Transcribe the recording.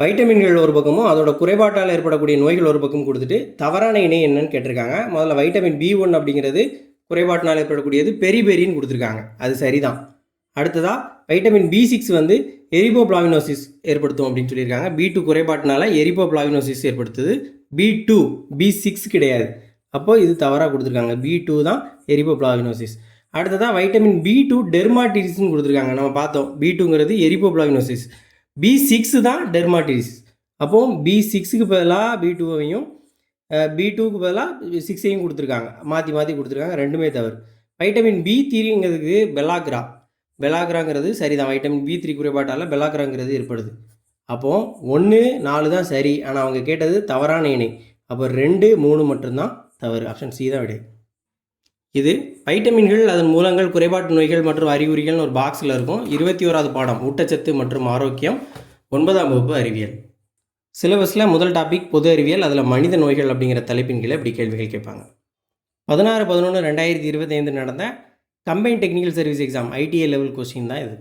வைட்டமின்கள் ஒரு பக்கமும் அதோட குறைபாட்டால் ஏற்படக்கூடிய நோய்கள் ஒரு பக்கம் கொடுத்துட்டு தவறான இணை என்னன்னு கேட்டிருக்காங்க. முதல்ல வைட்டமின் B1 அப்படிங்கிறது குறைபாட்டினால் ஏற்படக்கூடியது பெரிபெரின்னு கொடுத்துருக்காங்க. அது சரிதான். அடுத்ததாக வைட்டமின் B6 வந்து எரிபோப்ளாவினோசிஸ் ஏற்படுத்தும் அப்படின்னு சொல்லியிருக்காங்க. B2 குறைபாட்டினால எரிபோப்ளாவினோசிஸ் ஏற்படுத்துது. B2 B6 கிடையாது. அப்போது இது தவறாக கொடுத்துருக்காங்க. B2 தான் எரிபோப்ளாவினோசிஸ். அடுத்ததாக வைட்டமின் B2 டெர்மாட்டிடிஸ்ன்னு கொடுத்துருக்காங்க. நம்ம பார்த்தோம் B2ங்கிறது எரிபோப்ளாவினோசிஸ், B6 தான் டெர்மாட்டிடிஸ். அப்போது B6க்கு பதிலாக B2வையும் B2க்கு பதிலாக 6ஐயும் கொடுத்துருக்காங்க. மாற்றி மாற்றி கொடுத்துருக்காங்க. ரெண்டுமே தவறு. வைட்டமின் B3ங்கிறதுக்கு பெலாக்ராங்கிறது சரிதான். வைட்டமின் B3 குறைபாட்டால் பெலாக்ராங்கிறது ஏற்படுது. அப்போது 1, 4 தான் சரி. ஆனால் அவங்க கேட்டது தவறான இணை. அப்போ 2, 3 மட்டும்தான் தவறு. ஆப்ஷன் சி தான் விடை. இது வைட்டமின்கள், அதன் மூலங்கள், குறைபாட்டு நோய்கள் மற்றும் அறிகுறிகள்னு ஒரு பாக்ஸில் இருக்கும். 21வது பாடம் ஊட்டச்சத்து மற்றும் ஆரோக்கியம், 9ஆம் வகுப்பு அறிவியல். சிலபஸில் முதல் டாபிக் பொது அறிவியல், அதில் மனித நோய்கள் அப்படிங்கிற தலைப்பின் கீழே இப்படி கேள்விகள் கேட்பாங்க. 16/11/2025 நடந்த combine technical service exam ITA level question தான் இது.